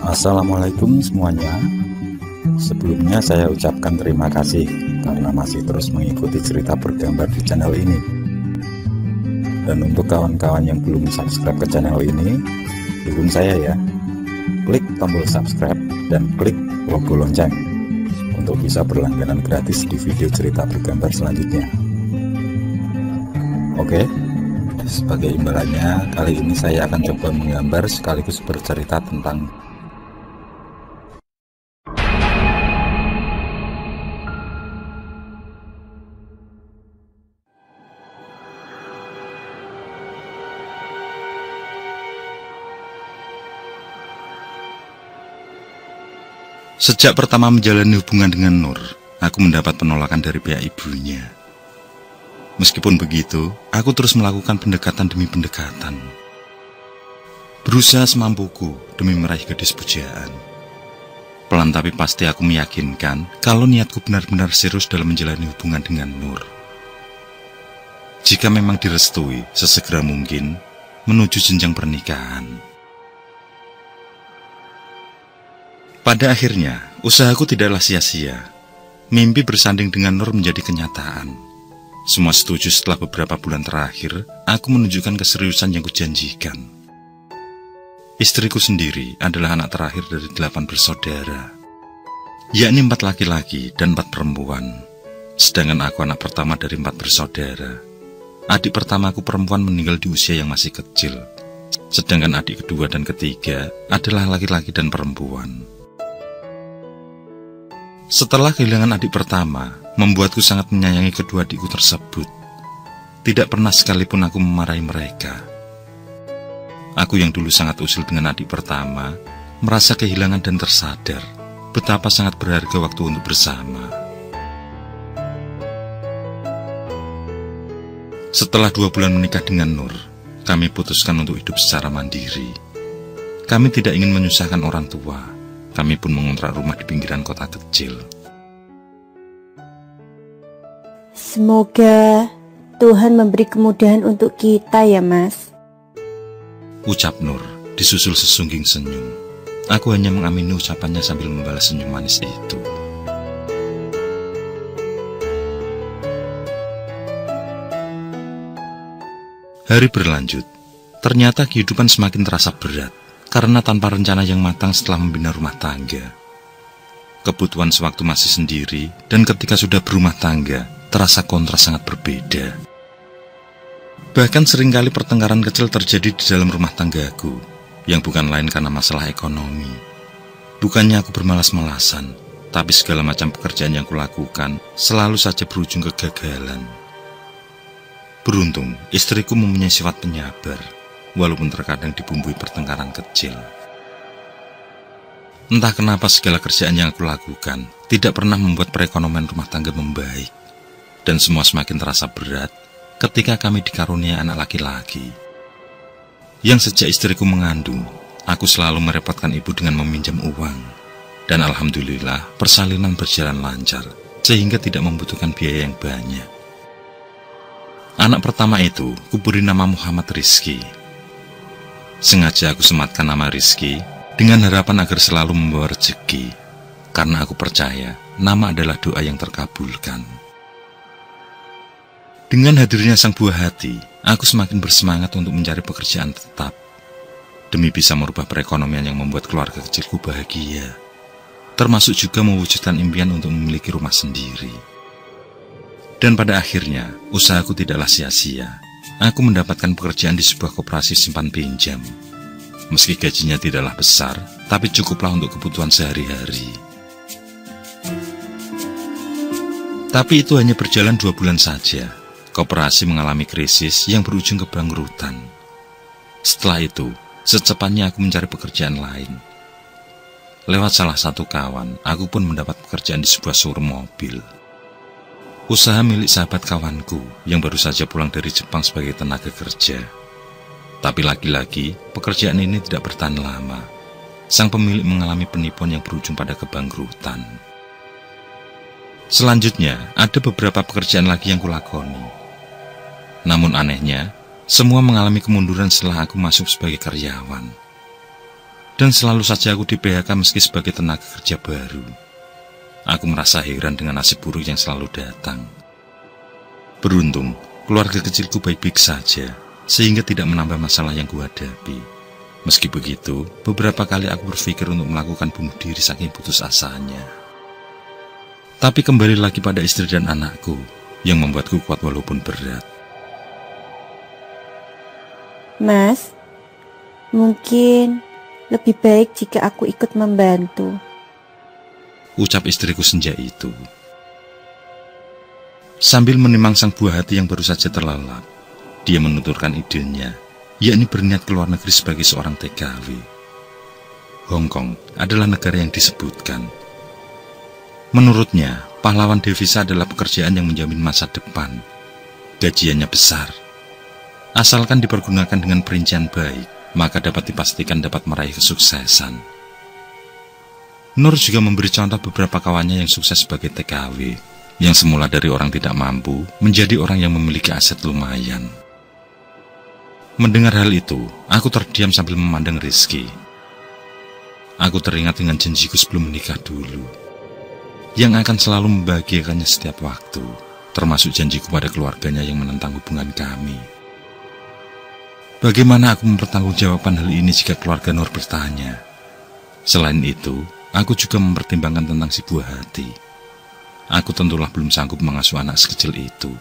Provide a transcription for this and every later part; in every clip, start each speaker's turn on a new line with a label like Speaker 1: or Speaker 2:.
Speaker 1: Assalamualaikum semuanya. Sebelumnya saya ucapkan terima kasih karena masih terus mengikuti cerita bergambar di channel ini. Dan untuk kawan-kawan yang belum subscribe ke channel ini, dukung saya ya. Klik tombol subscribe dan klik logo lonceng untuk bisa berlangganan gratis di video cerita bergambar selanjutnya. Oke, sebagai imbalannya kali ini saya akan coba menggambar sekaligus bercerita tentang
Speaker 2: Sejak pertama menjalani hubungan dengan Nur, aku mendapat penolakan dari pihak ibunya. Meskipun begitu, aku terus melakukan pendekatan demi pendekatan. Berusaha semampuku demi meraih gadis pujaan. Pelan tapi pasti aku meyakinkan kalau niatku benar-benar serius dalam menjalani hubungan dengan Nur. Jika memang direstui, sesegera mungkin menuju jenjang pernikahan. Pada akhirnya, usahaku tidaklah sia-sia. Mimpi bersanding dengan Nur menjadi kenyataan. Semua setuju setelah beberapa bulan terakhir, aku menunjukkan keseriusan yang kujanjikan. Istriku sendiri adalah anak terakhir dari 8 bersaudara, yakni 4 laki-laki dan 4 perempuan. Sedangkan aku anak pertama dari 4 bersaudara. Adik pertamaku perempuan meninggal di usia yang masih kecil. Sedangkan adik kedua dan ketiga adalah laki-laki dan perempuan. Setelah kehilangan adik pertama, membuatku sangat menyayangi kedua adikku tersebut. Tidak pernah sekalipun aku memarahi mereka. Aku yang dulu sangat usil dengan adik pertama, merasa kehilangan dan tersadar betapa sangat berharga waktu untuk bersama. Setelah 2 bulan menikah dengan Nur, kami putuskan untuk hidup secara mandiri. Kami tidak ingin menyusahkan orang tua. Kami pun mengontrak rumah di pinggiran kota kecil.
Speaker 3: Semoga Tuhan memberi kemudahan untuk kita ya, Mas,
Speaker 2: ucap Nur, disusul sesungging senyum. Aku hanya mengamini ucapannya sambil membalas senyum manis itu. Hari berlanjut. Ternyata kehidupan semakin terasa berat. Karena tanpa rencana yang matang setelah membina rumah tangga. Kebutuhan sewaktu masih sendiri, dan ketika sudah berumah tangga, terasa kontras sangat berbeda. Bahkan seringkali pertengkaran kecil terjadi di dalam rumah tanggaku, yang bukan lain karena masalah ekonomi. Bukannya aku bermalas-malasan, tapi segala macam pekerjaan yang kulakukan selalu saja berujung kegagalan. Beruntung, istriku mempunyai sifat penyabar, walaupun terkadang dibumbui pertengkaran kecil. Entah kenapa segala kerjaan yang aku lakukan tidak pernah membuat perekonomian rumah tangga membaik. Dan semua semakin terasa berat ketika kami dikaruniai anak laki-laki. Yang sejak istriku mengandung, aku selalu merepotkan ibu dengan meminjam uang. Dan alhamdulillah persalinan berjalan lancar, sehingga tidak membutuhkan biaya yang banyak. Anak pertama itu kuberi nama Muhammad Rizki. Sengaja aku sematkan nama Rizki dengan harapan agar selalu membawa rezeki, karena aku percaya nama adalah doa yang terkabulkan. Dengan hadirnya sang buah hati, aku semakin bersemangat untuk mencari pekerjaan tetap, demi bisa merubah perekonomian yang membuat keluarga kecilku bahagia, termasuk juga mewujudkan impian untuk memiliki rumah sendiri. Dan pada akhirnya, usahaku tidaklah sia-sia. Aku mendapatkan pekerjaan di sebuah koperasi simpan pinjam. Meski gajinya tidaklah besar, tapi cukuplah untuk kebutuhan sehari-hari. Tapi itu hanya berjalan 2 bulan saja. Koperasi mengalami krisis yang berujung kebangkrutan. Setelah itu, secepatnya aku mencari pekerjaan lain. Lewat salah satu kawan, aku pun mendapat pekerjaan di sebuah showroom mobil. Usaha milik sahabat kawanku yang baru saja pulang dari Jepang sebagai tenaga kerja. Tapi lagi-lagi, pekerjaan ini tidak bertahan lama. Sang pemilik mengalami penipuan yang berujung pada kebangkrutan. Selanjutnya, ada beberapa pekerjaan lagi yang kulakoni. Namun anehnya, semua mengalami kemunduran setelah aku masuk sebagai karyawan. Dan selalu saja aku di PHK meski sebagai tenaga kerja baru. Aku merasa heran dengan nasib buruk yang selalu datang. Beruntung, keluarga kecilku baik-baik saja, sehingga tidak menambah masalah yang kuhadapi. Meski begitu, beberapa kali aku berpikir untuk melakukan bunuh diri saking putus asanya. Tapi kembali lagi pada istri dan anakku, yang membuatku kuat walaupun berat.
Speaker 3: Mas, mungkin lebih baik jika aku ikut membantu,
Speaker 2: ucap istriku senja itu. Sambil menimang sang buah hati yang baru saja terlelap, dia menuturkan idenya, yakni berniat ke luar negeri sebagai seorang TKW. Hong Kong adalah negara yang disebutkan. Menurutnya, pahlawan devisa adalah pekerjaan yang menjamin masa depan. Gajiannya besar. Asalkan dipergunakan dengan perincian baik, maka dapat dipastikan dapat meraih kesuksesan. Nur juga memberi contoh beberapa kawannya yang sukses sebagai TKW, yang semula dari orang tidak mampu, menjadi orang yang memiliki aset lumayan. Mendengar hal itu, aku terdiam sambil memandang Rizky. Aku teringat dengan janjiku sebelum menikah dulu, yang akan selalu membahagiakannya setiap waktu, termasuk janjiku pada keluarganya yang menentang hubungan kami. Bagaimana aku mempertanggungjawabkan hal ini jika keluarga Nur bertanya? Selain itu, aku juga mempertimbangkan tentang si buah hati. Aku tentulah belum sanggup mengasuh anak sekecil itu.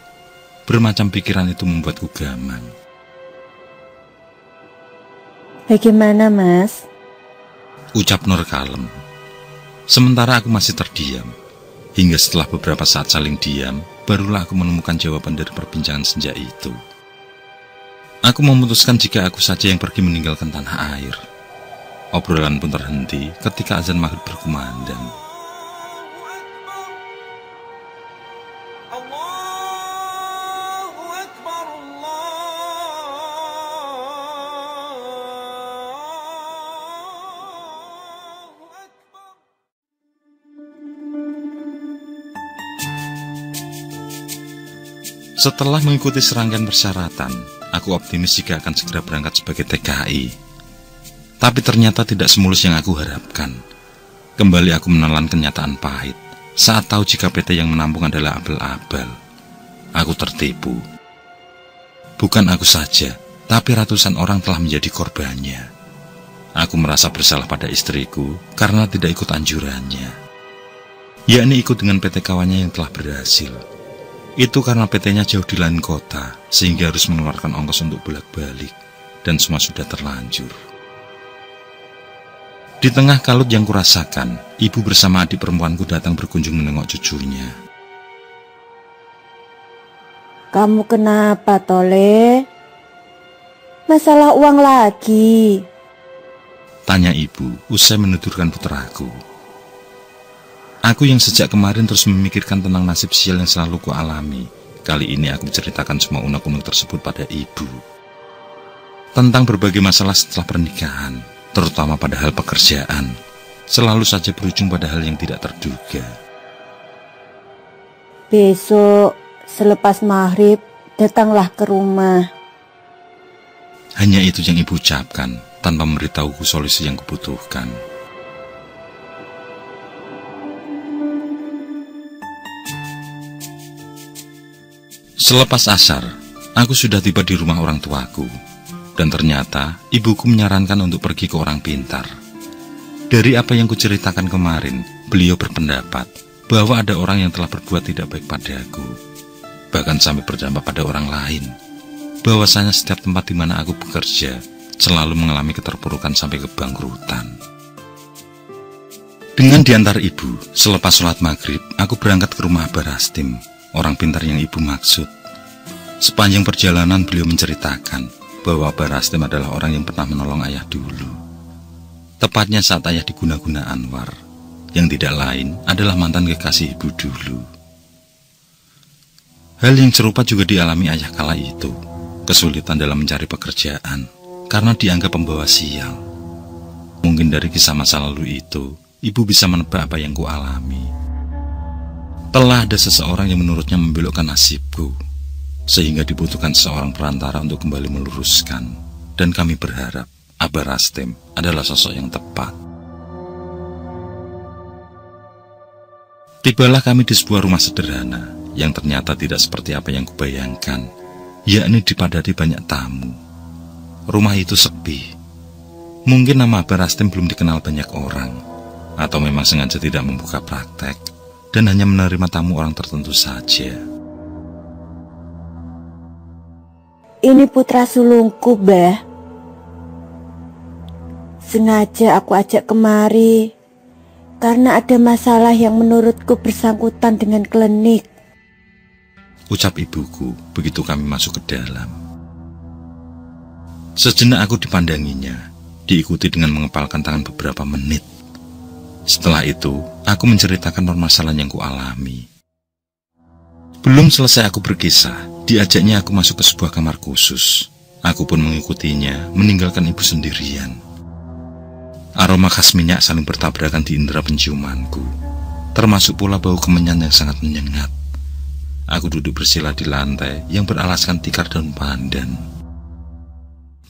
Speaker 2: Bermacam pikiran itu membuatku gamang.
Speaker 3: Bagaimana, Mas?
Speaker 2: Ucap Nur kalem. Sementara aku masih terdiam. Hingga setelah beberapa saat saling diam, barulah aku menemukan jawaban dari perbincangan senja itu. Aku memutuskan jika aku saja yang pergi meninggalkan tanah air. Obrolan pun terhenti ketika azan maghrib berkumandang. Setelah mengikuti serangkaian persyaratan, aku optimis jika akan segera berangkat sebagai TKI. Tapi ternyata tidak semulus yang aku harapkan. Kembali aku menelan kenyataan pahit saat tahu jika PT yang menampung adalah abal-abal. Aku tertipu. Bukan aku saja, tapi ratusan orang telah menjadi korbannya. Aku merasa bersalah pada istriku karena tidak ikut anjurannya, yakni ikut dengan PT kawannya yang telah berhasil. Itu karena PT-nya jauh di lain kota, sehingga harus mengeluarkan ongkos untuk bolak-balik, dan semua sudah terlanjur. Di tengah kalut yang kurasakan, ibu bersama adik perempuanku datang berkunjung menengok cucunya.
Speaker 3: Kamu kenapa, Tole? Masalah uang lagi?
Speaker 2: Tanya ibu, usai menuturkan putraku. Aku yang sejak kemarin terus memikirkan tentang nasib sial yang selalu kualami. Kali ini aku menceritakan semua unek-unek tersebut pada ibu. Tentang berbagai masalah setelah pernikahan, terutama pada hal pekerjaan, selalu saja berujung pada hal yang tidak terduga.
Speaker 3: Besok, selepas maghrib, datanglah ke rumah.
Speaker 2: Hanya itu yang ibu ucapkan, tanpa memberitahuku solusi yang kubutuhkan. Selepas asar, aku sudah tiba di rumah orang tuaku. Dan ternyata, ibuku menyarankan untuk pergi ke orang pintar. Dari apa yang kuceritakan kemarin, beliau berpendapat bahwa ada orang yang telah berbuat tidak baik padaku. Bahkan sampai berdampak pada orang lain. Bahwasanya setiap tempat di mana aku bekerja, selalu mengalami keterpurukan sampai kebangkrutan. Dengan diantar ibu, selepas sholat maghrib, aku berangkat ke rumah Abah Rastim, orang pintar yang ibu maksud. Sepanjang perjalanan beliau menceritakan bahwa Abah Rastim adalah orang yang pernah menolong ayah dulu. Tepatnya saat ayah diguna-guna Anwar, yang tidak lain adalah mantan kekasih ibu dulu. Hal yang serupa juga dialami ayah kala itu, kesulitan dalam mencari pekerjaan karena dianggap pembawa sial. Mungkin dari kisah masa lalu itu, ibu bisa menebak apa yang kualami. Telah ada seseorang yang menurutnya membelokkan nasibku, sehingga dibutuhkan seorang perantara untuk kembali meluruskan. Dan kami berharap Abah Rastim adalah sosok yang tepat. Tibalah kami di sebuah rumah sederhana yang ternyata tidak seperti apa yang kubayangkan, yakni dipadati banyak tamu. Rumah itu sepi. Mungkin nama Abah Rastim belum dikenal banyak orang, atau memang sengaja tidak membuka praktek dan hanya menerima tamu orang tertentu saja.
Speaker 3: Ini putra sulungku, Mbah. Sengaja aku ajak kemari karena ada masalah yang menurutku bersangkutan dengan klinik,
Speaker 2: ucap ibuku begitu kami masuk ke dalam. Sejenak aku dipandanginya, diikuti dengan mengepalkan tangan beberapa menit. Setelah itu, aku menceritakan permasalahan yang kualami. Belum selesai aku berkisah, diajaknya aku masuk ke sebuah kamar khusus. Aku pun mengikutinya, meninggalkan ibu sendirian. Aroma khas minyak saling bertabrakan di indera penciumanku, termasuk pula bau kemenyan yang sangat menyengat. Aku duduk bersila di lantai yang beralaskan tikar daun pandan.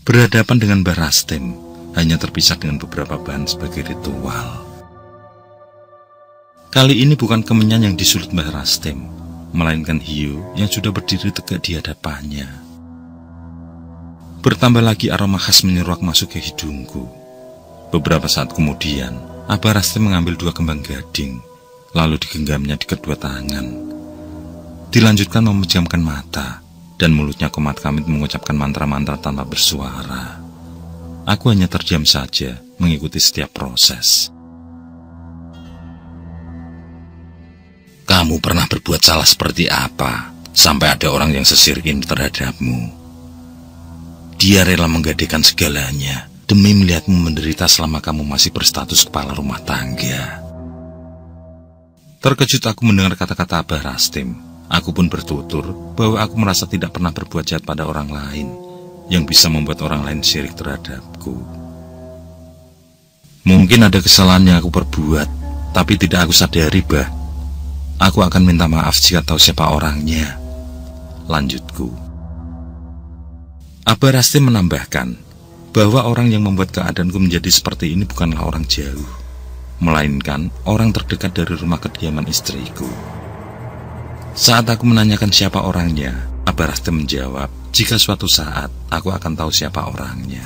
Speaker 2: Berhadapan dengan Mbah Rastim, hanya terpisah dengan beberapa bahan sebagai ritual. Kali ini bukan kemenyan yang disulut Mbah Rastim, melainkan hiu yang sudah berdiri tegak di hadapannya. Bertambah lagi aroma khas menyeruak masuk ke hidungku. Beberapa saat kemudian, Abah Rastim mengambil 2 kembang gading, lalu digenggamnya di kedua tangan. Dilanjutkan memejamkan mata, dan mulutnya komat kamit mengucapkan mantra-mantra tanpa bersuara. Aku hanya terdiam saja, mengikuti setiap proses. Kamu pernah berbuat salah seperti apa, sampai ada orang yang sesirkin terhadapmu? Dia rela menggadaikan segalanya, demi melihatmu menderita selama kamu masih berstatus kepala rumah tangga. Terkejut aku mendengar kata-kata Abah Rastim. Aku pun bertutur bahwa aku merasa tidak pernah berbuat jahat pada orang lain, yang bisa membuat orang lain syirik terhadapku. Mungkin ada kesalahan yang aku perbuat, tapi tidak aku sadari, Bah. Aku akan minta maaf jika tahu siapa orangnya, lanjutku. Abah Rastim menambahkan bahwa orang yang membuat keadaanku menjadi seperti ini bukanlah orang jauh, melainkan orang terdekat dari rumah kediaman istriku. Saat aku menanyakan siapa orangnya, Abah Rastim menjawab, jika suatu saat aku akan tahu siapa orangnya.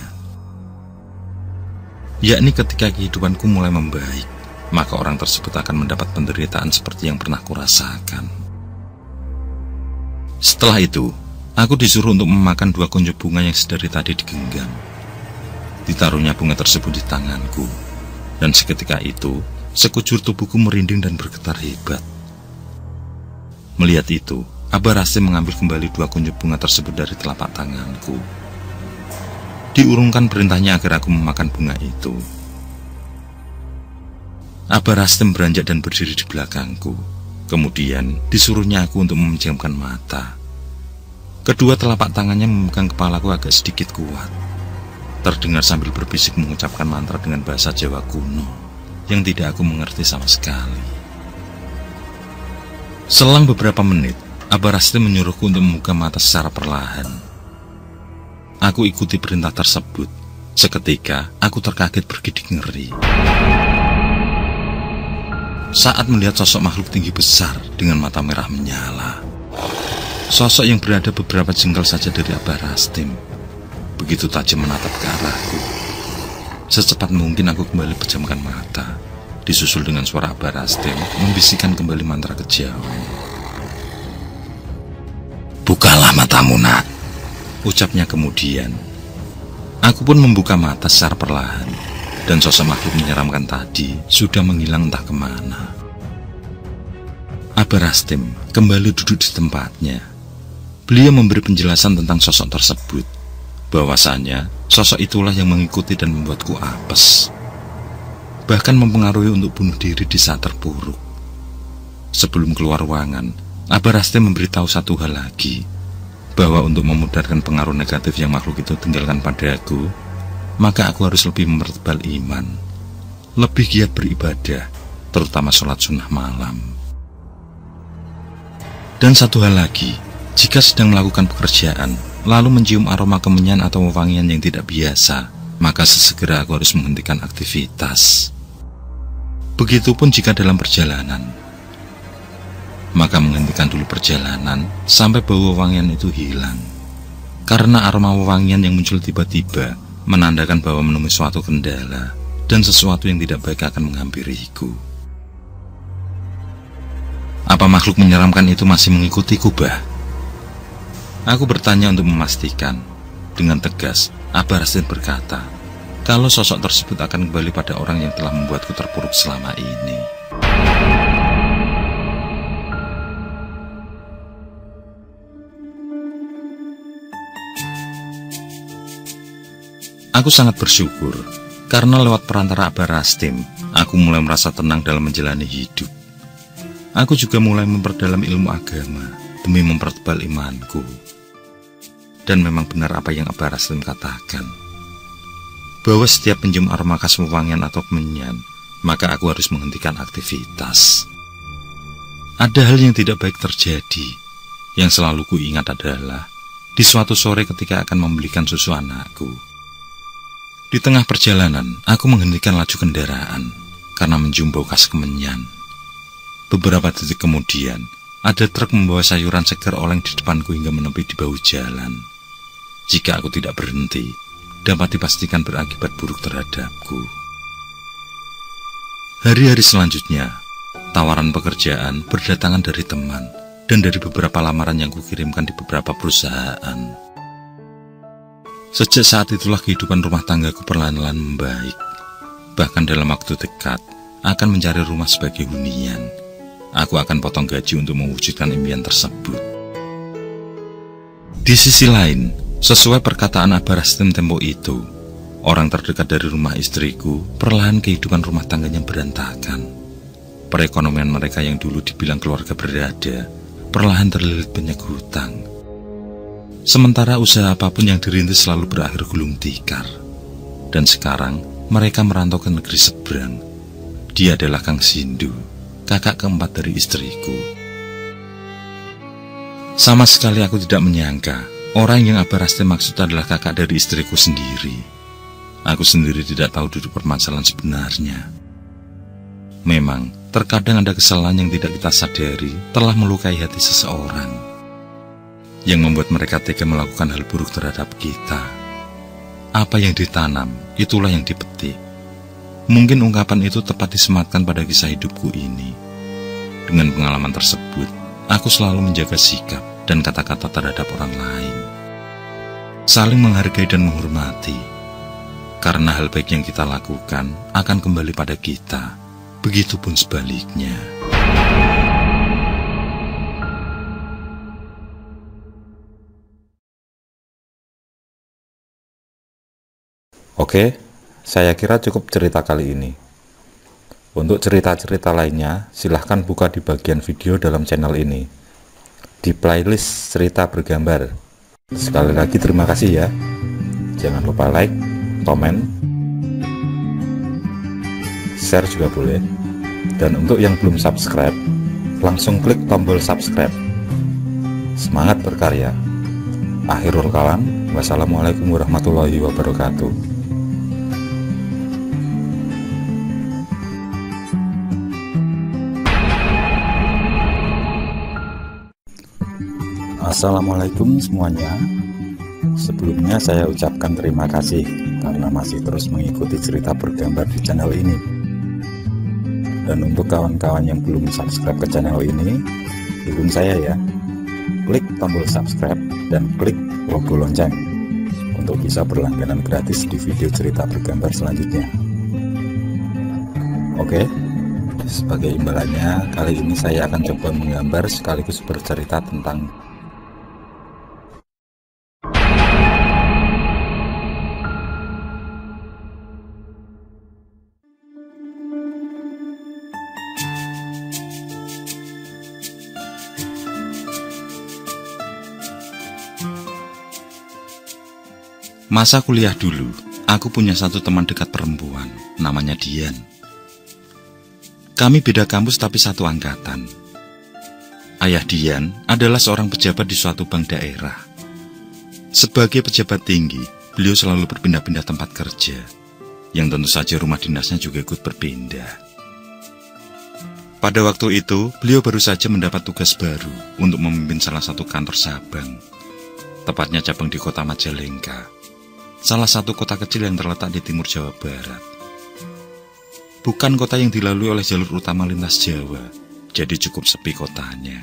Speaker 2: Yakni ketika kehidupanku mulai membaik, maka orang tersebut akan mendapat penderitaan seperti yang pernah kurasakan. Setelah itu, aku disuruh untuk memakan 2 kuncup bunga yang sedari tadi digenggam. Ditaruhnya bunga tersebut di tanganku, dan seketika itu, sekujur tubuhku merinding dan bergetar hebat. Melihat itu, Abah Rastim mengambil kembali 2 kuncup bunga tersebut dari telapak tanganku. Diurungkan perintahnya agar aku memakan bunga itu. Abah Rastim beranjak dan berdiri di belakangku. Kemudian disuruhnya aku untuk memejamkan mata. Kedua telapak tangannya memegang kepalaku agak sedikit kuat. Terdengar sambil berbisik mengucapkan mantra dengan bahasa Jawa kuno yang tidak aku mengerti sama sekali. Selang beberapa menit, Abah Rastim menyuruhku untuk membuka mata secara perlahan. Aku ikuti perintah tersebut. Seketika aku terkaget bergidik ngeri saat melihat sosok makhluk tinggi besar dengan mata merah menyala. Sosok yang berada beberapa jengkal saja dari Abah Rastim begitu tajam menatap ke arahku. Secepat mungkin aku kembali pejamkan mata, disusul dengan suara Abah Rastim membisikkan kembali mantra kejawen. "Bukalah matamu, Nak," ucapnya kemudian. Aku pun membuka mata secara perlahan, dan sosok makhluk menyeramkan tadi sudah menghilang entah kemana. Abah Rastim kembali duduk di tempatnya. Beliau memberi penjelasan tentang sosok tersebut, bahwasanya sosok itulah yang mengikuti dan membuatku apes, bahkan mempengaruhi untuk bunuh diri di saat terpuruk. Sebelum keluar ruangan, Abah Rastim memberitahu satu hal lagi, bahwa untuk memudarkan pengaruh negatif yang makhluk itu tinggalkan padaku, maka aku harus lebih mempertebal iman, lebih giat beribadah, terutama sholat sunnah malam. Dan satu hal lagi, jika sedang melakukan pekerjaan, lalu mencium aroma kemenyan atau wewangian yang tidak biasa, maka sesegera aku harus menghentikan aktivitas. Begitupun jika dalam perjalanan, maka menghentikan dulu perjalanan sampai bau wewangian itu hilang. Karena aroma wewangian yang muncul tiba-tiba menandakan bahwa menemui suatu kendala dan sesuatu yang tidak baik akan menghampiriku. Apa makhluk menyeramkan itu masih mengikutiku, Bah? Aku bertanya untuk memastikan. Dengan tegas, Abah Rastin berkata, kalau sosok tersebut akan kembali pada orang yang telah membuatku terpuruk selama ini. Aku sangat bersyukur, karena lewat perantara Abah Rastim, aku mulai merasa tenang dalam menjalani hidup. Aku juga mulai memperdalam ilmu agama, demi mempertebal imanku. Dan memang benar apa yang Abah Rastim katakan, bahwa setiap mencium aroma khas wewangian atau kemenyan, maka aku harus menghentikan aktivitas. Ada hal yang tidak baik terjadi. Yang selalu kuingat adalah, di suatu sore ketika akan membelikan susu anakku. Di tengah perjalanan, aku menghentikan laju kendaraan karena mencium bau khas kemenyan. Beberapa detik kemudian, ada truk membawa sayuran segar oleng di depanku hingga menepi di bahu jalan. Jika aku tidak berhenti, dapat dipastikan berakibat buruk terhadapku. Hari-hari selanjutnya, tawaran pekerjaan berdatangan dari teman dan dari beberapa lamaran yang kukirimkan di beberapa perusahaan. Sejak saat itulah kehidupan rumah tanggaku perlahan-lahan membaik. Bahkan dalam waktu dekat, akan mencari rumah sebagai hunian. Aku akan potong gaji untuk mewujudkan impian tersebut. Di sisi lain, sesuai perkataan Abah Rastim tempo itu, orang terdekat dari rumah istriku perlahan kehidupan rumah tangganya berantakan. Perekonomian mereka yang dulu dibilang keluarga berada, perlahan terlilit banyak hutang. Sementara usaha apapun yang dirintis selalu berakhir gulung tikar. Dan sekarang mereka merantau ke negeri seberang. Dia adalah Kang Sindu, kakak keempat dari istriku. Sama sekali aku tidak menyangka orang yang Abah Rastim maksud adalah kakak dari istriku sendiri. Aku sendiri tidak tahu duduk permasalahan sebenarnya. Memang, terkadang ada kesalahan yang tidak kita sadari telah melukai hati seseorang, yang membuat mereka tega melakukan hal buruk terhadap kita. Apa yang ditanam, itulah yang dipetik. Mungkin ungkapan itu tepat disematkan pada kisah hidupku ini. Dengan pengalaman tersebut, aku selalu menjaga sikap dan kata-kata terhadap orang lain. Saling menghargai dan menghormati. Karena hal baik yang kita lakukan akan kembali pada kita. Begitupun sebaliknya.
Speaker 1: Oke, saya kira cukup cerita kali ini. Untuk cerita-cerita lainnya, silahkan buka di bagian video dalam channel ini, di playlist cerita bergambar. Sekali lagi terima kasih ya. Jangan lupa like, komen, share juga boleh. Dan untuk yang belum subscribe, langsung klik tombol subscribe. Semangat berkarya. Akhirul kalam, wassalamualaikum warahmatullahi wabarakatuh. Assalamualaikum semuanya. Sebelumnya saya ucapkan terima kasih karena masih terus mengikuti cerita bergambar di channel ini. Dan untuk kawan-kawan yang belum subscribe ke channel ini, dukung saya ya. Klik tombol subscribe dan klik logo lonceng untuk bisa berlangganan gratis di video cerita bergambar selanjutnya. Oke, sebagai imbalannya kali ini saya akan coba menggambar sekaligus bercerita tentang
Speaker 2: masa kuliah dulu. Aku punya satu teman dekat perempuan, namanya Dian. Kami beda kampus tapi satu angkatan. Ayah Dian adalah seorang pejabat di suatu bank daerah. Sebagai pejabat tinggi, beliau selalu berpindah-pindah tempat kerja, yang tentu saja rumah dinasnya juga ikut berpindah. Pada waktu itu, beliau baru saja mendapat tugas baru untuk memimpin salah satu kantor cabang, tepatnya cabang di kota Majalengka, salah satu kota kecil yang terletak di timur Jawa Barat. Bukan kota yang dilalui oleh jalur utama lintas Jawa, jadi cukup sepi kotanya.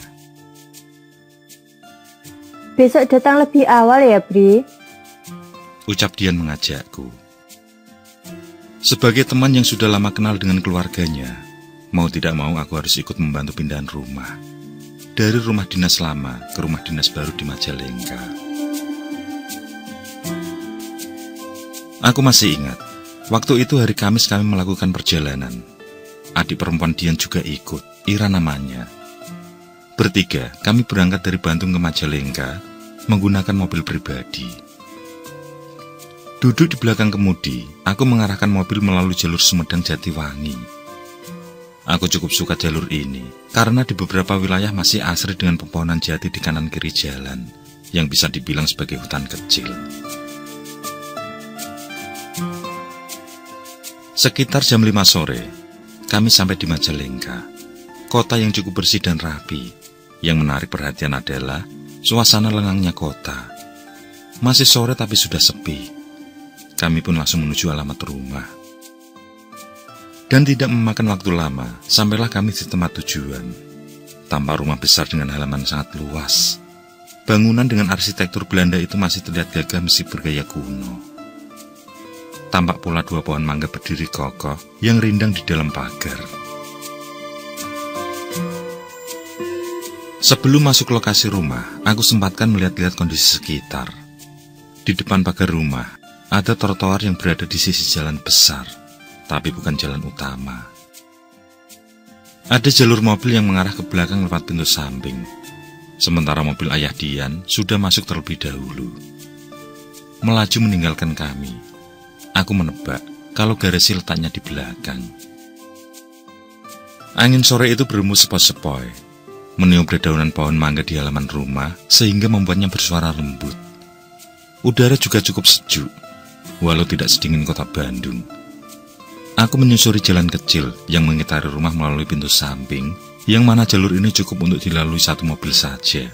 Speaker 3: Besok datang lebih awal ya, Bri?
Speaker 2: Ucap Dian mengajakku. Sebagai teman yang sudah lama kenal dengan keluarganya, mau tidak mau aku harus ikut membantu pindahan rumah. Dari rumah dinas lama ke rumah dinas baru di Majalengka. Aku masih ingat, waktu itu hari Kamis kami melakukan perjalanan. Adik perempuan Dian juga ikut, Ira namanya. Bertiga, kami berangkat dari Bandung ke Majalengka menggunakan mobil pribadi. Duduk di belakang kemudi, aku mengarahkan mobil melalui jalur Sumedang Jatiwangi. Aku cukup suka jalur ini, karena di beberapa wilayah masih asri dengan pepohonan jati di kanan kiri jalan, yang bisa dibilang sebagai hutan kecil. Sekitar jam 5 sore, kami sampai di Majalengka, kota yang cukup bersih dan rapi. Yang menarik perhatian adalah suasana lengangnya kota. Masih sore tapi sudah sepi. Kami pun langsung menuju alamat rumah. Dan tidak memakan waktu lama, sampailah kami di tempat tujuan. Tampak rumah besar dengan halaman sangat luas. Bangunan dengan arsitektur Belanda itu masih terlihat gagah meski bergaya kuno. Tampak pula 2 pohon mangga berdiri kokoh yang rindang di dalam pagar. Sebelum masuk lokasi rumah, aku sempatkan melihat-lihat kondisi sekitar. Di depan pagar rumah, ada trotoar yang berada di sisi jalan besar, tapi bukan jalan utama. Ada jalur mobil yang mengarah ke belakang lewat pintu samping, sementara mobil ayah Dian sudah masuk terlebih dahulu. Melaju meninggalkan kami. Aku menebak kalau garasi letaknya di belakang. Angin sore itu berhembus sepoi-sepoi, meniup dedaunan pohon mangga di halaman rumah sehingga membuatnya bersuara lembut. Udara juga cukup sejuk, walau tidak sedingin kota Bandung. Aku menyusuri jalan kecil yang mengitari rumah melalui pintu samping, yang mana jalur ini cukup untuk dilalui 1 mobil saja.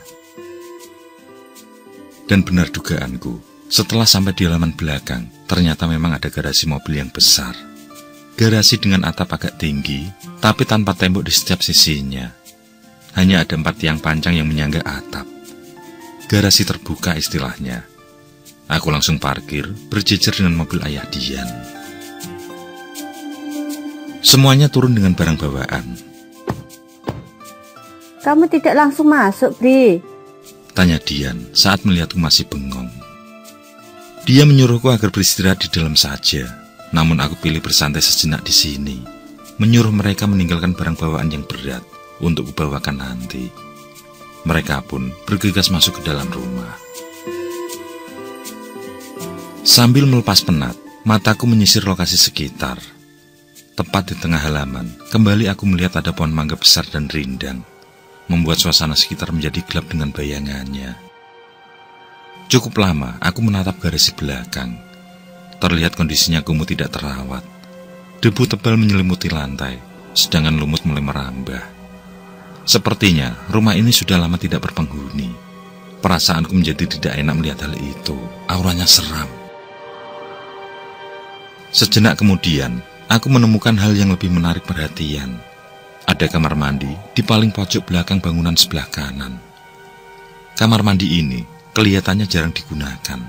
Speaker 2: Dan benar dugaanku, setelah sampai di halaman belakang, ternyata memang ada garasi mobil yang besar. Garasi dengan atap agak tinggi, tapi tanpa tembok di setiap sisinya. Hanya ada 4 tiang pancang yang menyangga atap. Garasi terbuka istilahnya. Aku langsung parkir, berjejer dengan mobil ayah Dian. Semuanya turun dengan barang bawaan.
Speaker 3: Kamu tidak langsung masuk, Bri?
Speaker 2: Tanya Dian saat melihatku masih bengong. Dia menyuruhku agar beristirahat di dalam saja, namun aku pilih bersantai sejenak di sini. Menyuruh mereka meninggalkan barang bawaan yang berat untuk kubawakan nanti. Mereka pun bergegas masuk ke dalam rumah. Sambil melepas penat, mataku menyisir lokasi sekitar. Tepat di tengah halaman, kembali aku melihat ada pohon mangga besar dan rindang, membuat suasana sekitar menjadi gelap dengan bayangannya. Cukup lama aku menatap garasi belakang. Terlihat kondisinya kumuh tidak terawat. Debu tebal menyelimuti lantai, sedangkan lumut mulai merambah. Sepertinya rumah ini sudah lama tidak berpenghuni. Perasaanku menjadi tidak enak melihat hal itu. Auranya seram. Sejenak kemudian, aku menemukan hal yang lebih menarik perhatian. Ada kamar mandi di paling pojok belakang bangunan sebelah kanan. Kamar mandi ini kelihatannya jarang digunakan.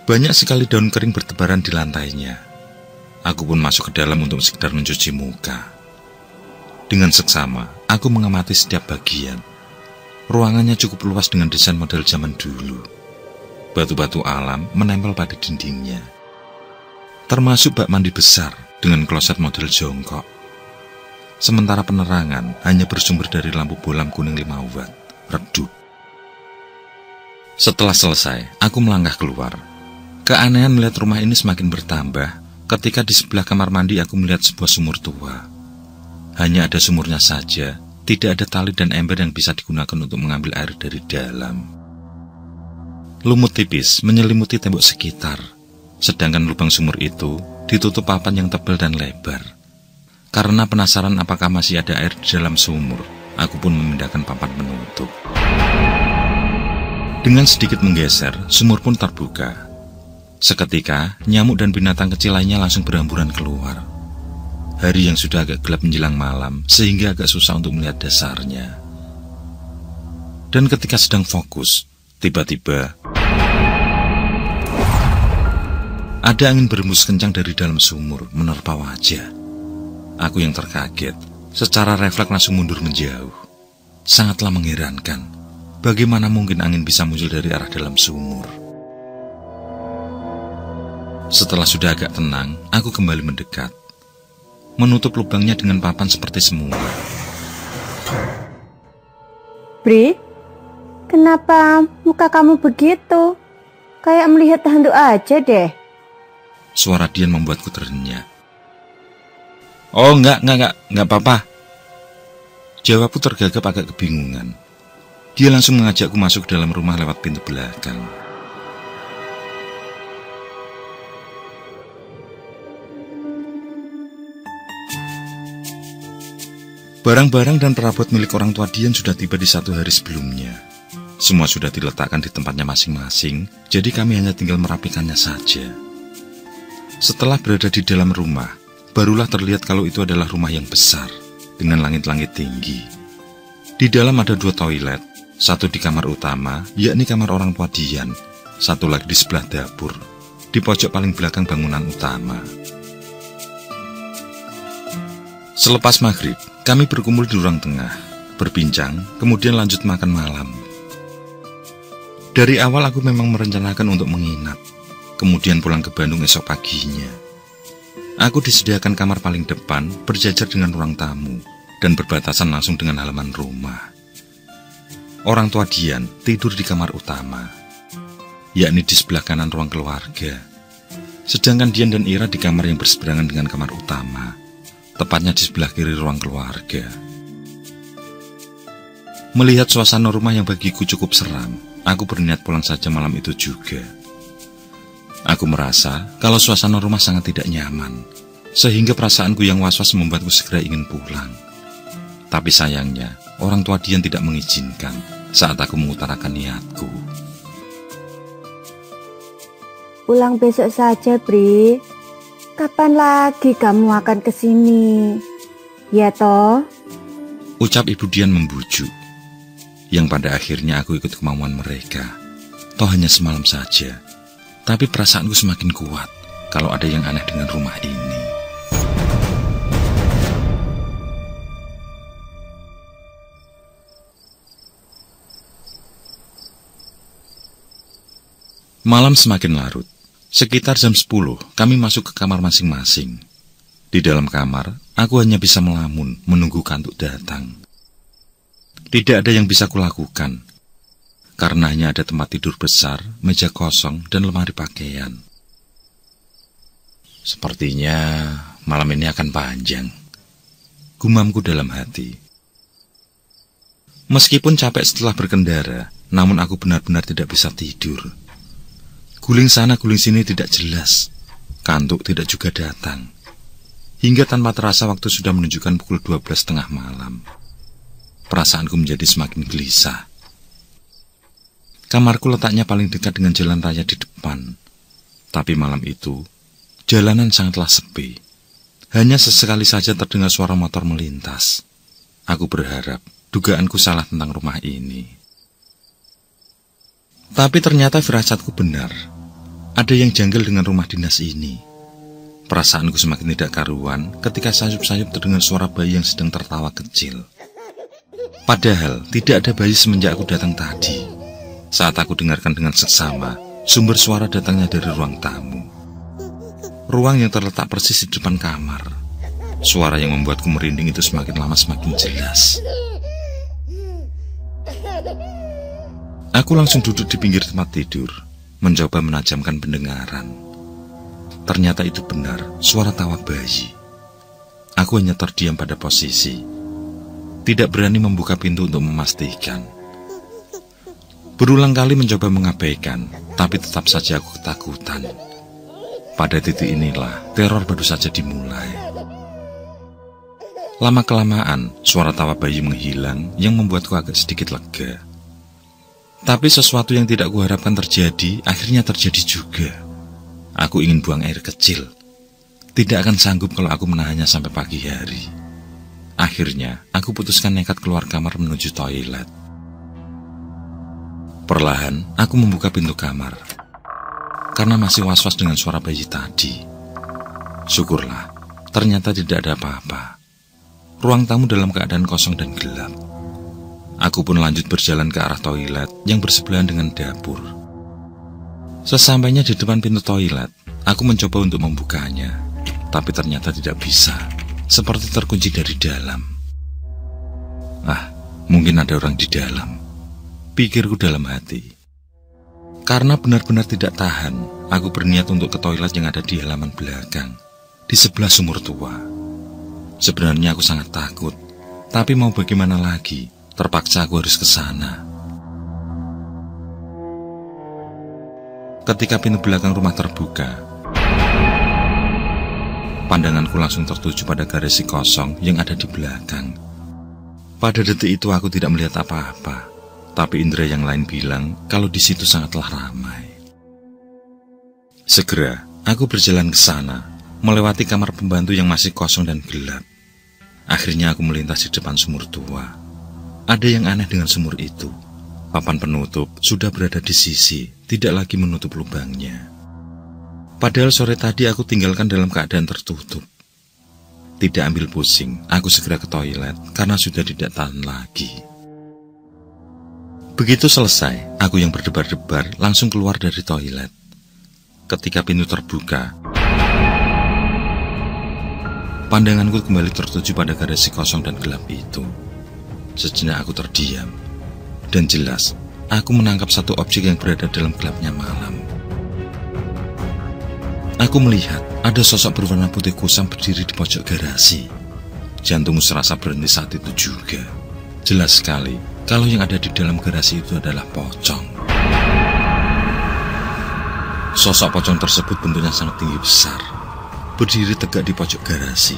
Speaker 2: Banyak sekali daun kering bertebaran di lantainya. Aku pun masuk ke dalam untuk sekedar mencuci muka. Dengan seksama, aku mengamati setiap bagian. Ruangannya cukup luas dengan desain model zaman dulu. Batu-batu alam menempel pada dindingnya. Termasuk bak mandi besar dengan kloset model jongkok. Sementara penerangan hanya bersumber dari lampu bolam kuning 5 watt, redup. Setelah selesai, aku melangkah keluar. Keanehan melihat rumah ini semakin bertambah ketika di sebelah kamar mandi aku melihat sebuah sumur tua. Hanya ada sumurnya saja, tidak ada tali dan ember yang bisa digunakan untuk mengambil air dari dalam. Lumut tipis menyelimuti tembok sekitar, sedangkan lubang sumur itu ditutup papan yang tebal dan lebar. Karena penasaran apakah masih ada air di dalam sumur, aku pun memindahkan papan penutup. Dengan sedikit menggeser, sumur pun terbuka. Seketika, nyamuk dan binatang kecil lainnya langsung berhamburan keluar. Hari yang sudah agak gelap menjelang malam, sehingga agak susah untuk melihat dasarnya. Dan ketika sedang fokus, tiba-tiba ada angin berhembus kencang dari dalam sumur menerpa wajah. Aku yang terkaget, secara refleks langsung mundur menjauh. Sangatlah mengherankan, bagaimana mungkin angin bisa muncul dari arah dalam sumur. Setelah sudah agak tenang, aku kembali mendekat, menutup lubangnya dengan papan seperti semula.
Speaker 3: Bri, kenapa muka kamu begitu? Kayak melihat hantu aja deh.
Speaker 2: Suara Dian membuatku terenyah. Oh, enggak apa-apa. Jawabku tergagap agak kebingungan. Dia langsung mengajakku masuk ke dalam rumah lewat pintu belakang. Barang-barang dan perabot milik orang tua Dian sudah tiba di 1 hari sebelumnya. Semua sudah diletakkan di tempatnya masing-masing, jadi kami hanya tinggal merapikannya saja. Setelah berada di dalam rumah, barulah terlihat kalau itu adalah rumah yang besar, dengan langit-langit tinggi. Di dalam ada 2 toilet, satu di kamar utama, yakni kamar orang tua Dian, satu lagi di sebelah dapur, di pojok paling belakang bangunan utama. Selepas maghrib, kami berkumpul di ruang tengah, berbincang, kemudian lanjut makan malam. Dari awal aku memang merencanakan untuk menginap, kemudian pulang ke Bandung esok paginya. Aku disediakan kamar paling depan, berjajar dengan ruang tamu, dan berbatasan langsung dengan halaman rumah. Orang tua Dian tidur di kamar utama, yakni di sebelah kanan ruang keluarga. Sedangkan Dian dan Ira di kamar yang berseberangan dengan kamar utama, tepatnya di sebelah kiri ruang keluarga. Melihat suasana rumah yang bagiku cukup seram, aku berniat pulang saja malam itu juga. Aku merasa kalau suasana rumah sangat tidak nyaman, sehingga perasaanku yang was-was membuatku segera ingin pulang. Tapi sayangnya, orang tua Dian tidak mengizinkan saat aku mengutarakan niatku.
Speaker 3: Pulang besok saja, Bri. Kapan lagi kamu akan ke sini? Ya toh?
Speaker 2: Ucap Ibu Dian membujuk, yang pada akhirnya aku ikut kemauan mereka. Toh hanya semalam saja, tapi perasaanku semakin kuat kalau ada yang aneh dengan rumah ini. Malam semakin larut. Sekitar jam 10, kami masuk ke kamar masing-masing. Di dalam kamar, aku hanya bisa melamun, menunggu kantuk datang. Tidak ada yang bisa kulakukan, karena hanya ada tempat tidur besar, meja kosong, dan lemari pakaian. Sepertinya malam ini akan panjang, gumamku dalam hati. Meskipun capek setelah berkendara, namun aku benar-benar tidak bisa tidur. Guling sana guling sini tidak jelas, kantuk tidak juga datang. Hingga tanpa terasa waktu sudah menunjukkan pukul 12:30 malam. Perasaanku menjadi semakin gelisah. Kamarku letaknya paling dekat dengan jalan raya di depan. Tapi malam itu, jalanan sangatlah sepi. Hanya sesekali saja terdengar suara motor melintas. Aku berharap dugaanku salah tentang rumah ini. Tapi ternyata firasatku benar. Ada yang janggal dengan rumah dinas ini. Perasaanku semakin tidak karuan ketika sayup-sayup terdengar suara bayi yang sedang tertawa kecil. Padahal tidak ada bayi semenjak aku datang tadi. Saat aku dengarkan dengan seksama, sumber suara datangnya dari ruang tamu. Ruang yang terletak persis di depan kamar. Suara yang membuatku merinding itu semakin lama semakin jelas. Aku langsung duduk di pinggir tempat tidur, mencoba menajamkan pendengaran. Ternyata itu benar, suara tawa bayi. Aku hanya terdiam pada posisi, tidak berani membuka pintu untuk memastikan. Berulang kali mencoba mengabaikan, tapi tetap saja aku ketakutan. Pada titik inilah teror baru saja dimulai. Lama-kelamaan, suara tawa bayi menghilang yang membuatku agak sedikit lega. Tapi sesuatu yang tidak kuharapkan terjadi, akhirnya terjadi juga. Aku ingin buang air kecil. Tidak akan sanggup kalau aku menahannya sampai pagi hari. Akhirnya, aku putuskan nekat keluar kamar menuju toilet. Perlahan, aku membuka pintu kamar. Karena masih was-was dengan suara bayi tadi. Syukurlah, ternyata tidak ada apa-apa. Ruang tamu dalam keadaan kosong dan gelap. Aku pun lanjut berjalan ke arah toilet yang bersebelahan dengan dapur. Sesampainya di depan pintu toilet, aku mencoba untuk membukanya. Tapi ternyata tidak bisa, seperti terkunci dari dalam. Mungkin ada orang di dalam, pikirku dalam hati. Karena benar-benar tidak tahan, aku berniat untuk ke toilet yang ada di halaman belakang, di sebelah sumur tua. Sebenarnya aku sangat takut, tapi mau bagaimana lagi, terpaksa aku harus ke sana. Ketika pintu belakang rumah terbuka, pandanganku langsung tertuju pada garasi kosong yang ada di belakang. Pada detik itu aku tidak melihat apa-apa, tapi indera yang lain bilang kalau di situ sangatlah ramai. Segera, aku berjalan ke sana, melewati kamar pembantu yang masih kosong dan gelap. Akhirnya aku melintas di depan sumur tua. Ada yang aneh dengan sumur itu. Papan penutup sudah berada di sisi, tidak lagi menutup lubangnya. Padahal sore tadi aku tinggalkan dalam keadaan tertutup. Tidak ambil pusing, aku segera ke toilet karena sudah tidak tahan lagi. Begitu selesai, aku yang berdebar-debar langsung keluar dari toilet. Ketika pintu terbuka, pandanganku kembali tertuju pada garasi kosong dan gelap itu. Sejenak aku terdiam, dan jelas aku menangkap satu objek yang berada dalam gelapnya malam. Aku melihat ada sosok berwarna putih kusam berdiri di pojok garasi. Jantungku serasa berhenti saat itu juga. Jelas sekali kalau yang ada di dalam garasi itu adalah pocong. Sosok pocong tersebut bentuknya sangat tinggi besar, berdiri tegak di pojok garasi.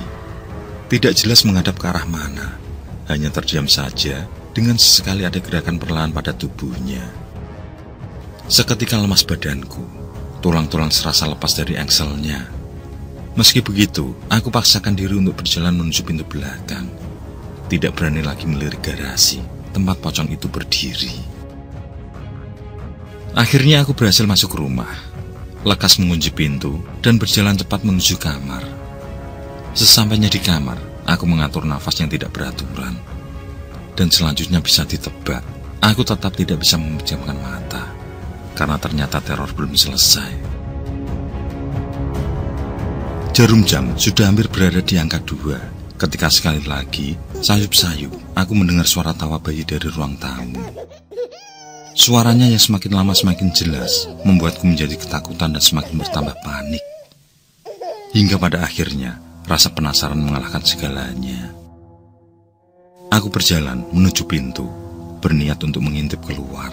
Speaker 2: Tidak jelas menghadap ke arah mana, hanya terdiam saja dengan sesekali ada gerakan perlahan pada tubuhnya. Seketika lemas badanku, tulang-tulang serasa lepas dari engselnya. Meski begitu, aku paksakan diri untuk berjalan menuju pintu belakang. Tidak berani lagi melirik garasi tempat pocong itu berdiri. Akhirnya aku berhasil masuk rumah, lekas mengunci pintu dan berjalan cepat menuju kamar. Sesampainya di kamar, aku mengatur nafas yang tidak beraturan. Dan selanjutnya bisa ditebak, aku tetap tidak bisa memejamkan mata. Karena ternyata teror belum selesai. Jarum jam sudah hampir berada di angka 2 ketika sekali lagi, sayup-sayup, aku mendengar suara tawa bayi dari ruang tamu. Suaranya yang semakin lama semakin jelas, membuatku menjadi ketakutan dan semakin bertambah panik. Hingga pada akhirnya, rasa penasaran mengalahkan segalanya. Aku berjalan menuju pintu, berniat untuk mengintip keluar.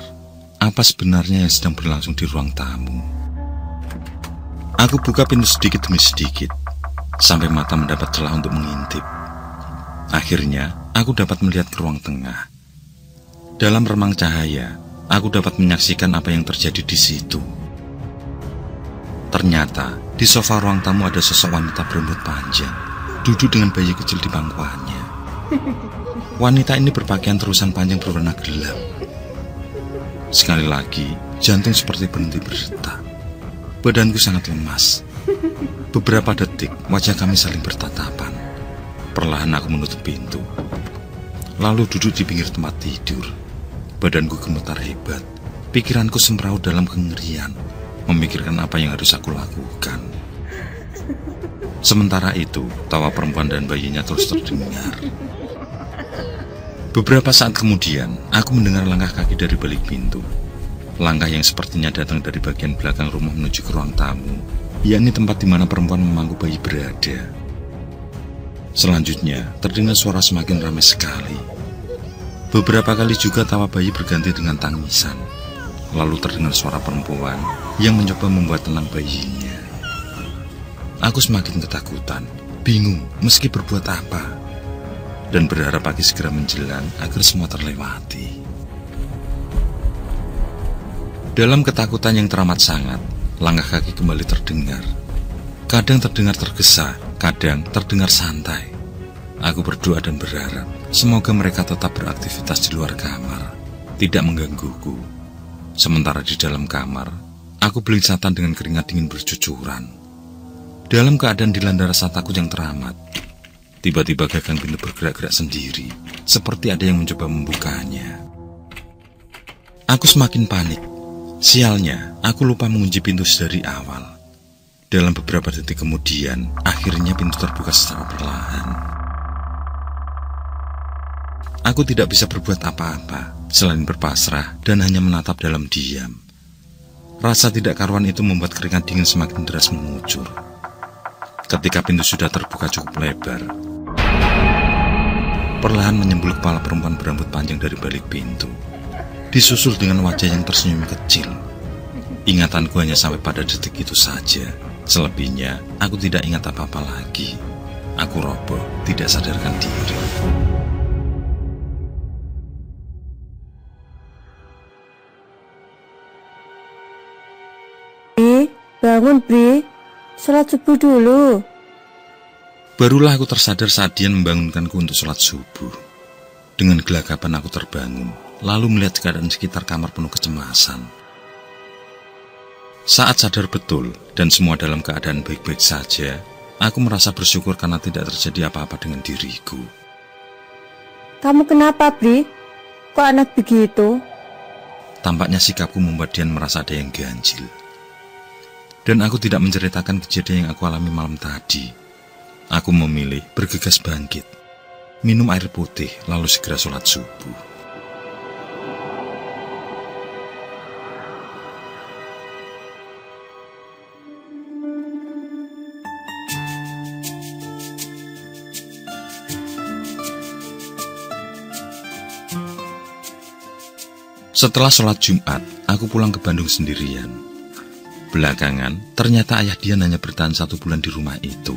Speaker 2: Apa sebenarnya yang sedang berlangsung di ruang tamu? Aku buka pintu sedikit demi sedikit, sampai mata mendapat celah untuk mengintip. Akhirnya, aku dapat melihat ke ruang tengah. Dalam remang cahaya, aku dapat menyaksikan apa yang terjadi di situ. Ternyata, di sofa ruang tamu ada sosok wanita berambut panjang, duduk dengan bayi kecil di pangkuannya. Wanita ini berpakaian terusan panjang berwarna gelap. Sekali lagi, jantung seperti berhenti berdetak. Badanku sangat lemas. Beberapa detik, wajah kami saling bertatapan. Perlahan aku menutup pintu, lalu duduk di pinggir tempat tidur. Badanku gemetar hebat. Pikiranku semraut dalam kengerian, memikirkan apa yang harus aku lakukan. Sementara itu, tawa perempuan dan bayinya terus terdengar. Beberapa saat kemudian, aku mendengar langkah kaki dari balik pintu. Langkah yang sepertinya datang dari bagian belakang rumah menuju ke ruang tamu, yakni tempat di mana perempuan memangku bayi berada. Selanjutnya, terdengar suara semakin ramai sekali. Beberapa kali juga tawa bayi berganti dengan tangisan. lalu terdengar suara perempuan yang mencoba membuat tenang bayinya. Aku semakin ketakutan, bingung meski berbuat apa, dan berharap pagi segera menjelang agar semua terlewati. Dalam ketakutan yang teramat sangat, langkah kaki kembali terdengar. Kadang terdengar tergesa, kadang terdengar santai. Aku berdoa dan berharap semoga mereka tetap beraktivitas di luar kamar, tidak menggangguku. Sementara di dalam kamar, aku belingsatan dengan keringat dingin bercucuran. Dalam keadaan dilanda rasa takut yang teramat, tiba-tiba gagang pintu bergerak-gerak sendiri, seperti ada yang mencoba membukanya. Aku semakin panik. Sialnya, aku lupa mengunci pintu dari awal. Dalam beberapa detik kemudian, akhirnya pintu terbuka secara perlahan. Aku tidak bisa berbuat apa-apa selain berpasrah dan hanya menatap dalam diam. Rasa tidak karuan itu membuat keringat dingin semakin deras mengucur. Ketika pintu sudah terbuka cukup lebar, perlahan menyembul kepala perempuan berambut panjang dari balik pintu, disusul dengan wajah yang tersenyum kecil. Ingatanku hanya sampai pada detik itu saja. Selebihnya, aku tidak ingat apa-apa lagi. Aku roboh, tidak sadarkan diri.
Speaker 3: Bangun, Bri. Sholat subuh dulu.
Speaker 2: Barulah aku tersadar saat Dian membangunkanku untuk sholat subuh. Dengan gelagapan aku terbangun, lalu melihat keadaan sekitar kamar penuh kecemasan. Saat sadar betul dan semua dalam keadaan baik-baik saja, aku merasa bersyukur karena tidak terjadi apa-apa dengan diriku.
Speaker 3: Kamu kenapa, Bri? Kok aneh begitu?
Speaker 2: Tampaknya sikapku membuat Dian merasa ada yang ganjil. Dan aku tidak menceritakan kejadian yang aku alami malam tadi. Aku memilih bergegas bangkit, minum air putih, lalu segera sholat subuh. Setelah sholat Jumat, aku pulang ke Bandung sendirian. Belakangan, ternyata ayah Dian hanya bertahan 1 bulan di rumah itu.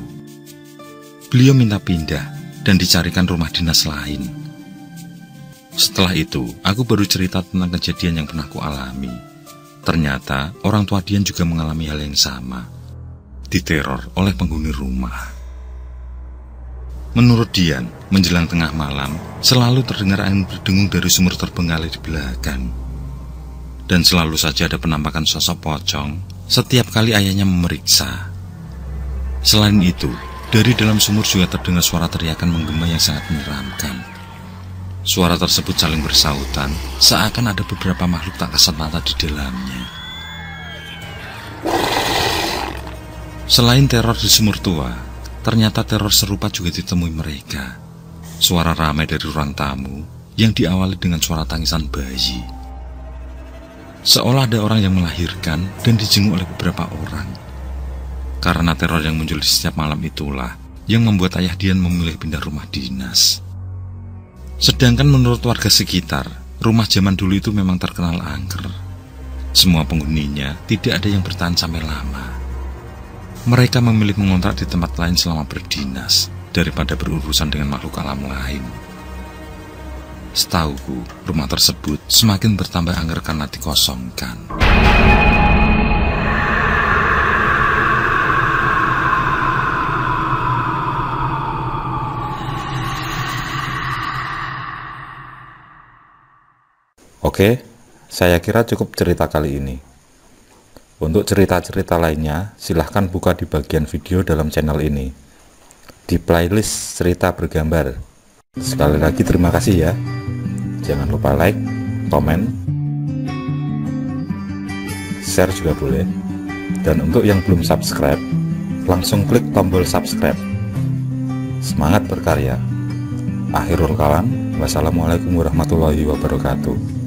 Speaker 2: Beliau minta pindah dan dicarikan rumah dinas lain. Setelah itu, aku baru cerita tentang kejadian yang pernah ku alami. Ternyata, orang tua Dian juga mengalami hal yang sama. Diteror oleh penghuni rumah. Menurut Dian, menjelang tengah malam, selalu terdengar angin berdengung dari sumur terbengkalai di belakang. Dan selalu saja ada penampakan sosok pocong setiap kali ayahnya memeriksa. Selain itu, dari dalam sumur juga terdengar suara teriakan menggema yang sangat menyeramkan. Suara tersebut saling bersautan, seakan ada beberapa makhluk tak kasat mata di dalamnya. Selain teror di sumur tua, ternyata teror serupa juga ditemui mereka. Suara ramai dari ruang tamu yang diawali dengan suara tangisan bayi. Seolah ada orang yang melahirkan dan dijenguk oleh beberapa orang. Karena teror yang muncul di setiap malam itulah yang membuat ayah Dian memilih pindah rumah dinas. Sedangkan menurut warga sekitar, rumah zaman dulu itu memang terkenal angker. Semua penghuninya tidak ada yang bertahan sampai lama. Mereka memilih mengontrak di tempat lain selama berdinas daripada berurusan dengan makhluk alam lain. Setauku, rumah tersebut semakin bertambah angker karena dikosongkan.
Speaker 1: Oke, saya kira cukup cerita kali ini. Untuk cerita-cerita lainnya, silahkan buka di bagian video dalam channel ini, di playlist cerita bergambar. Sekali lagi terima kasih ya. Jangan lupa like, komen, share juga boleh. Dan untuk yang belum subscribe, langsung klik tombol subscribe. Semangat berkarya. Akhirul kalam, wassalamualaikum warahmatullahi wabarakatuh.